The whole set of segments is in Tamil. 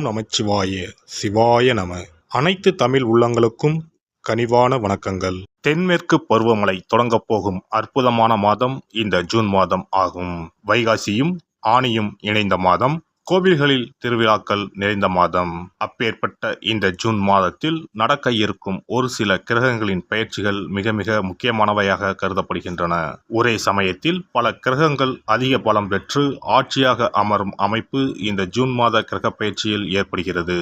நமச்சிவாய சிவாய நம. அனைத்து தமிழ் உள்ளங்களுக்கும் கனிவான வணக்கங்கள். தென்மேற்கு பருவமழை தொடங்கப் போகும் அற்புதமான மாதம் இந்த ஜூன் மாதம் ஆகும். வைகாசியும் ஆனியும் இணைந்த மாதம், கோவில்களில் திருவிழாக்கள் நிறைந்த மாதம். அப்பேற்பட்ட இந்த ஜூன் மாதத்தில் நடக்க இருக்கும் ஒரு சில கிரகங்களின் பெயர்ச்சிகள் மிக மிக முக்கியமானவையாக கருதப்படுகின்றன. ஒரே சமயத்தில் பல கிரகங்கள் அதிக பலம் பெற்று ஆட்சியாக அமரும் அமைப்பு இந்த ஜூன் மாத கிரக பெயர்ச்சியில் ஏற்படுகிறது.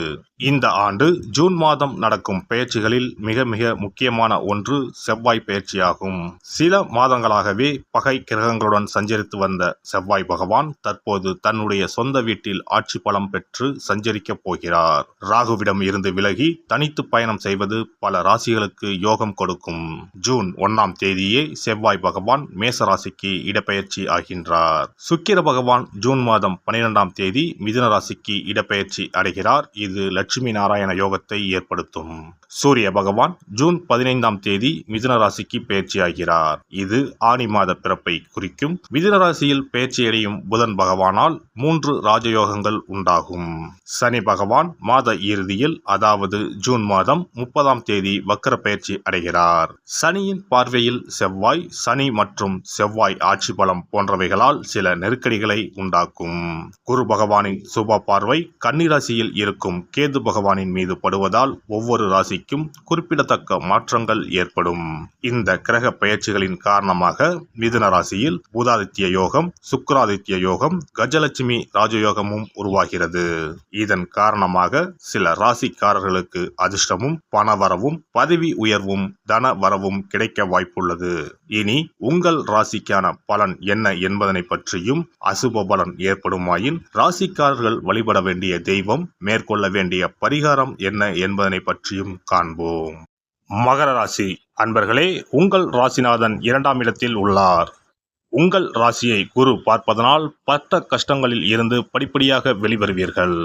இந்த ஆண்டு ஜூன் மாதம் நடக்கும் பெயர்ச்சிகளில் மிக மிக முக்கியமான ஒன்று செவ்வாய் பெயர்ச்சியாகும். சில மாதங்களாகவே பகை கிரகங்களுடன் சஞ்சரித்து வந்த செவ்வாய் பகவான் தற்போது தன்னுடைய சொந்த வீட்டில் ஆட்சி பலம் பெற்று சஞ்சரிக்கப் போகிறார். ராகுவிடம் இருந்து விலகி தனித்து பயணம் செய்வது பல ராசிகளுக்கு யோகம் கொடுக்கும். ஜூன் 1ஆம் தேதியே செவ்வாய் பகவான் மேச ராசிக்கு இடப்பெயர்ச்சி ஆகின்றார். சுக்கிர பகவான் ஜூன் மாதம் 12ஆம் தேதி மிதுன ராசிக்கு இடப்பெயர்ச்சி அடைகிறார். இது லட்சுமி நாராயண யோகத்தை ஏற்படுத்தும். சூரிய பகவான் ஜூன் 15ஆம் தேதி மிதுன ராசிக்கு பெயர்ச்சியாகிறார். இது ஆனி மாத பிறப்பை குறிக்கும். மிதுன ராசியில் பெயர்ச்சியடையும் புதன் பகவானால் 3 ராஜயோகங்கள் உண்டாகும். சனி பகவான் மாத இறுதியில், அதாவது ஜூன் மாதம் 30ஆம் தேதி வக்கர பெயர்ச்சி அடைகிறார். சனியின் பார்வையில் செவ்வாய், சனி மற்றும் செவ்வாய் ஆட்சி பலம் போன்றவைகளால் சில நெருக்கடிகளை உண்டாக்கும். குரு பகவானின் சுப பார்வை கன்னிராசியில் இருக்கும் கேது பகவானின் மீது படுவதால் ஒவ்வொரு ராசிக்கும் குறிப்பிடத்தக்க மாற்றங்கள் ஏற்படும். இந்த கிரக பெயர்ச்சிகளின் காரணமாக மிதுன ராசியில் புதாதித்ய யோகம், சுக்கிராதித்ய யோகம், கஜலட்சுமி ராஜயோகமும் உருவாகிறது. இதன் காரணமாக சில ராசிக்காரர்களுக்கு அதிர்ஷ்டமும் பணவரவும் பதவி உயர்வும் தன வரவும் கிடைக்க வாய்ப்புள்ளது. இனி உங்கள் ராசிக்கான பலன் என்ன என்பதனை பற்றியும், அசுப பலன் ஏற்படுமாயின் ராசிக்காரர்கள் வழிபட வேண்டிய தெய்வம், மேற்கொள்ள வேண்டிய பரிகாரம் என்ன என்பதனை பற்றியும் காண்போம். மகர ராசி அன்பர்களே, உங்கள் ராசிநாதன் 2ஆம் இடத்தில் உள்ளார். உங்கள் ராசியை குரு பார்ப்பதனால் பட்ட கஷ்டங்களில் இருந்து படிப்படியாக வெளிவருவீர்கள்.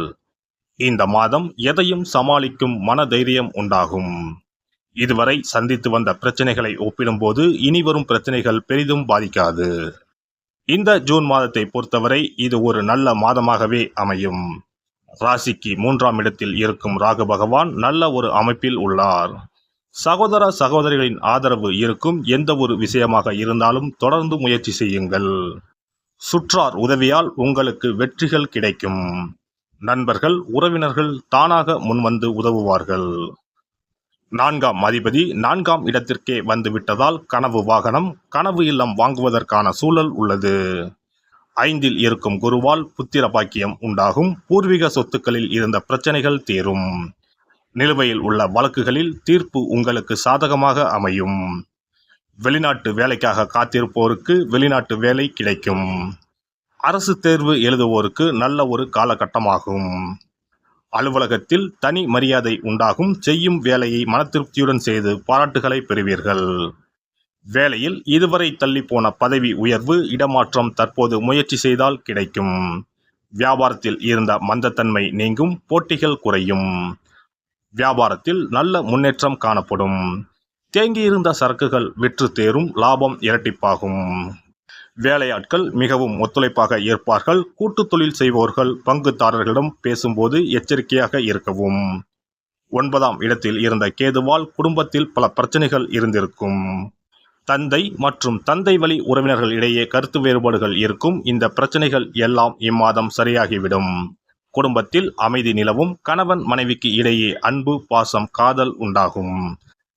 இந்த மாதம் எதையும் சமாளிக்கும் மன தைரியம் உண்டாகும். இதுவரை சந்தித்து வந்த பிரச்சனைகளை ஒப்பிடும்போது இனி வரும் பிரச்சனைகள் பெரிதும் பாதிக்காது. இந்த ஜூன் மாதத்தை பொறுத்தவரை இது ஒரு நல்ல மாதமாகவே அமையும். ராசிக்கு 3ஆம் இடத்தில் இருக்கும் ராகு பகவான் நல்ல ஒரு அமைப்பில் உள்ளார். சகோதர சகோதரிகளின் ஆதரவு இருக்கும். எந்த ஒரு விஷயமாக இருந்தாலும் தொடர்ந்து முயற்சி செய்யுங்கள். சுற்றார் உதவியால் உங்களுக்கு வெற்றிகள் கிடைக்கும். நண்பர்கள், உறவினர்கள் தானாக முன்வந்து உதவுவார்கள். 4ஆம் அதிபதி 4ஆம் இடத்திற்கே வந்துவிட்டதால் கனவு வாகனம், கனவு இல்லம் வாங்குவதற்கான சூழல் உள்ளது. 5இல் இருக்கும் குருவால் புத்திர பாக்கியம் உண்டாகும். பூர்வீக சொத்துக்களில் இருந்த பிரச்சனைகள் தீரும். நிலுவையில் உள்ள வழக்குகளில் தீர்ப்பு உங்களுக்கு சாதகமாக அமையும். வெளிநாட்டு வேலைக்காக காத்திருப்போருக்கு வெளிநாட்டு வேலை கிடைக்கும். அரசு தேர்வு எழுதுவோருக்கு நல்ல ஒரு காலகட்டமாகும். அலுவலகத்தில் தனி மரியாதை உண்டாகும். செய்யும் வேலையை மனதிருப்தியுடன் செய்து பாராட்டுகளை பெறுவீர்கள். வேலையில் இதுவரை தள்ளி போன பதவி உயர்வு, இடமாற்றம் தற்போது முயற்சி செய்தால் கிடைக்கும். வியாபாரத்தில் இருந்த மந்தத்தன்மை நீங்கும். போட்டிகள் குறையும். வியாபாரத்தில் நல்ல முன்னேற்றம் காணப்படும். தேங்கியிருந்த சரக்குகள் விற்று தேரும். லாபம் இரட்டிப்பாகும். வேலையாட்கள் மிகவும் ஒத்துழைப்பாக இருப்பார்கள். கூட்டு தொழில் செய்பவர்கள் பங்குதாரர்களிடம் பேசும்போது எச்சரிக்கையாக இருக்கவும். 9ஆம் இடத்தில் இருந்த கேதுவால் குடும்பத்தில் பல பிரச்சனைகள் இருந்திருக்கும். தந்தை மற்றும் தந்தை வழி உறவினர்கள் இடையே கருத்து வேறுபாடுகள் இருக்கும். இந்த பிரச்சனைகள் எல்லாம் இம்மாதம் சரியாகிவிடும். குடும்பத்தில் அமைதி நிலவும். கணவன் மனைவிக்கு இடையே அன்பு, பாசம், காதல் உண்டாகும்.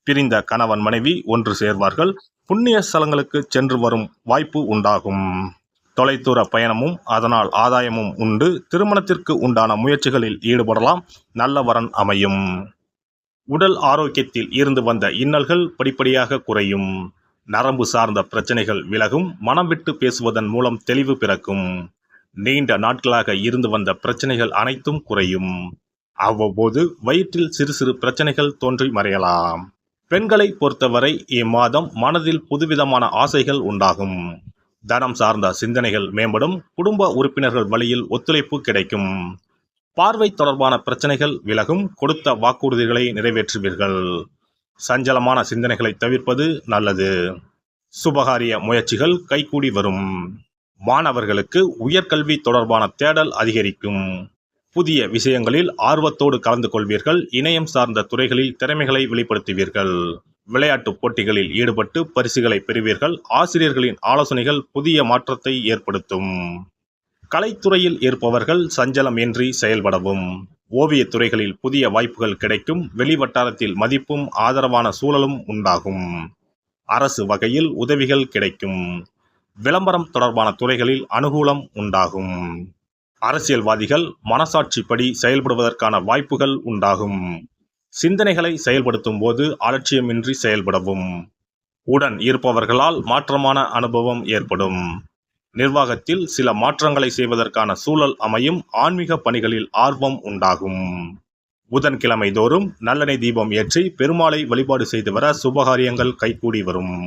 பிரிந்த கணவன் மனைவி ஒன்று சேர்வார்கள். புண்ணிய ஸ்தலங்களுக்கு சென்று வரும் வாய்ப்பு உண்டாகும். தொலைதூர பயணமும் அதனால் ஆதாயமும் உண்டு. திருமணத்திற்கு உண்டான முயற்சிகளில் ஈடுபடலாம். நல்ல வரன் அமையும். உடல் ஆரோக்கியத்தில் இருந்து வந்த இன்னல்கள் படிப்படியாக குறையும். நரம்பு சார்ந்த பிரச்சனைகள் விலகும். மனம் விட்டு பேசுவதன் மூலம் தெளிவு பிறக்கும். நீண்ட நாட்களாக இருந்து வந்த பிரச்சனைகள் அனைத்தும் குறையும். அவ்வப்போது வயிற்றில் சிறு சிறு பிரச்சனைகள் தோன்றி மறையலாம். பெண்களை பொறுத்தவரை இம்மாதம் மனதில் புதுவிதமான ஆசைகள் உண்டாகும். தனம் சார்ந்த சிந்தனைகள் மேம்படும். குடும்ப உறுப்பினர்கள் வழியில் ஒத்துழைப்பு கிடைக்கும். பார்வை தொடர்பான பிரச்சனைகள் விலகும். கொடுத்த வாக்குறுதிகளை நிறைவேற்றுவீர்கள். சஞ்சலமான சிந்தனைகளை தவிர்ப்பது நல்லது. சுபகாரிய முயற்சிகள் கைகூடி வரும். மாணவர்களுக்கு உயர்கல்வி தொடர்பான தேடல் அதிகரிக்கும். புதிய விஷயங்களில் ஆர்வத்தோடு கலந்து கொள்வீர்கள். இணையம் சார்ந்த துறைகளில் திறமைகளை வெளிப்படுத்துவீர்கள். விளையாட்டு போட்டிகளில் ஈடுபட்டு பரிசுகளை பெறுவீர்கள். ஆசிரியர்களின் ஆலோசனைகள் புதிய மாற்றத்தை ஏற்படுத்தும். கலைத்துறையில் இருப்பவர்கள் சஞ்சலமின்றி செயல்படவும். ஓவியத் துறைகளில் புதிய வாய்ப்புகள் கிடைக்கும். வெளிவட்டாரத்தில் மதிப்பும் ஆதரவான சூழலும் உண்டாகும். அரசு வகையில் உதவிகள் கிடைக்கும். விளம்பரம் தொடர்பான துறைகளில் அனுகூலம் உண்டாகும். அரசியல்வாதிகள் மனசாட்சிப்படி செயல்படுவதற்கான வாய்ப்புகள் உண்டாகும். சிந்தனைகளை செயல்படுத்தும் போது அலட்சியமின்றி செயல்படவும். உடன் இருப்பவர்களால் மாற்றமான அனுபவம் ஏற்படும். நிர்வாகத்தில் சில மாற்றங்களை செய்வதற்கான சூழல் அமையும். ஆன்மீக பணிகளில் ஆர்வம் உண்டாகும். புதன்கிழமை தோறும் நல்லெண்ணெய் தீபம் ஏற்றி பெருமாளை வழிபாடு செய்து வர சுபகாரியங்கள் கைகூடி வரும்.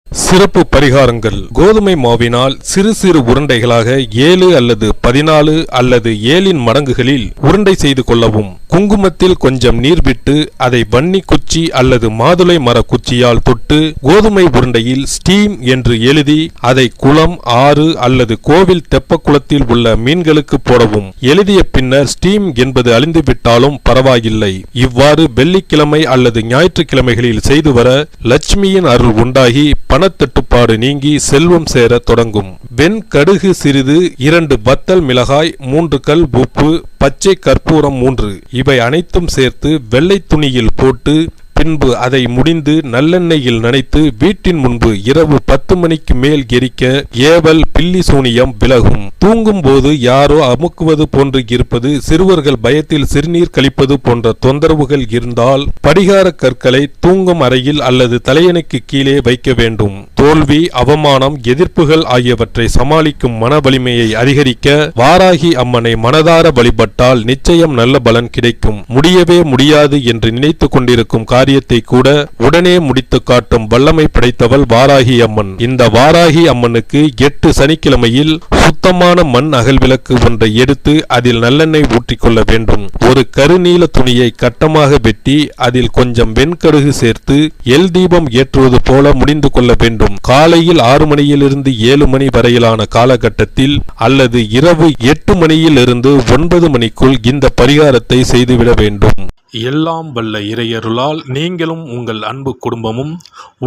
சிறப்பு பரிகாரங்கள். கோதுமை மாவினால் சிறு சிறு உருண்டைகளாக 7 அல்லது 14 அல்லது 7 மடங்குகளில் உருண்டை செய்து கொள்ளவும். குங்குமத்தில் கொஞ்சம் நீர் விட்டு அதை வன்னி குச்சி அல்லது மாதுளை மர குச்சியால் தொட்டு கோதுமை உருண்டையில் ஸ்டீம் என்று எழுதி அதை குளம், ஆறு அல்லது கோவில் தெப்பக்குளத்தில் உள்ள மீன்களுக்கு போடவும். எழுதிய பின்னர் ஸ்டீம் என்பது அழிந்துவிட்டாலும் பரவாயில்லை. இவ்வாறு வெள்ளிக்கிழமை அல்லது ஞாயிற்றுக்கிழமைகளில் செய்து வர லட்சுமியின் அருள் உண்டாகி பணத்தட்டுப்பாடு நீங்கி செல்வம் சேர தொடங்கும். வெண்கடுகு சிறிது, 2 வத்தல் மிளகாய், 3 கல் உப்பு, பச்சை கற்பூரம் 3 இவை அனைத்தும் சேர்த்து வெள்ளை துணியில் போட்டு பின்பு அதை முடிந்து நல்லெண்ணெயில் நனைத்து வீட்டின் முன்பு இரவு 10 மணிக்கு மேல் எரிக்க ஏவல், பில்லி சூனியம் விலகும். தூங்கும் போது யாரோ அமுக்குவது போன்று இருப்பது, சிறுவர்கள் பயத்தில் சிறுநீர் கழிப்பது போன்ற தொந்தரவுகள் இருந்தால் படிகார கற்களை தூங்கும் அறையில் அல்லது தலையணைக்கு கீழே வைக்க வேண்டும். தோல்வி, அவமானம், எதிர்ப்புகள் ஆகியவற்றை சமாளிக்கும் மன வலிமையை அதிகரிக்க வாராகி அம்மனை மனதார வழிபட்டால் நிச்சயம் நல்ல பலன் கிடைக்கும். முடியவே முடியாது என்று நினைத்து கொண்டிருக்கும் காரியத்தை கூட உடனே முடித்து காட்டும் வல்லமை படைத்தவள் வாராகி அம்மன். இந்த வாராகி அம்மனுக்கு 8 சனிக்கிழமையில் சுத்தமான மண் அகல் விளக்கு ஒன்றை எடுத்து அதில் நல்லெண்ணெய் ஊற்றிக்கொள்ள வேண்டும். ஒரு கருநீல துணியை கட்டமாக வெட்டி அதில் கொஞ்சம் வெண்கடுகு சேர்த்து எல் தீபம் ஏற்றுவது போல முடிந்து கொள்ள வேண்டும். காலையில் 6 மணியிலிருந்து 7 மணி வரையிலான காலகட்டத்தில் அல்லது இரவு 8 மணியிலிருந்து 9 மணிக்குள் இந்த பரிகாரத்தை செய்துவிட வேண்டும். எல்லாம் வல்ல இறையருளால் நீங்களும் உங்கள் அன்பு குடும்பமும்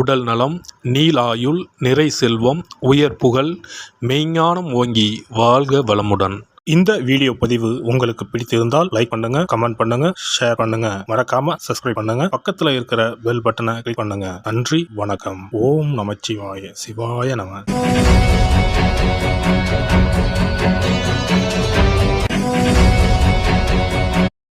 உடல் நலம், நீலாயுள், நிறை செல்வம், உயர் புகழ், மெய்ஞானம் ஓங்கி வாழ்க வளமுடன். இந்த வீடியோ பதிவு உங்களுக்கு பிடித்திருந்தால் லைக் பண்ணுங்க, கமெண்ட் பண்ணுங்க, ஷேர் பண்ணுங்க. மறக்காம சப்ஸ்கிரைப் பண்ணுங்க. பக்கத்துல இருக்கிற பெல் பட்டனை கிளிக் பண்ணுங்க. நன்றி, வணக்கம். ஓம் நமச்சிவாய. சிவாய நம.